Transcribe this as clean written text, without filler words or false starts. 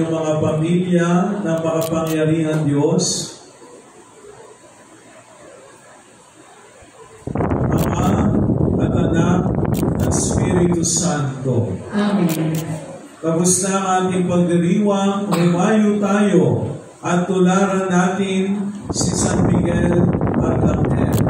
inyong mga pamilya ng makapangyarihan Diyos, Ama at Anak at Espiritu Santo. Amen. Kamusta ang ating pagdiriwang? Humayo tayo at tularan natin si San Miguel Arcangel.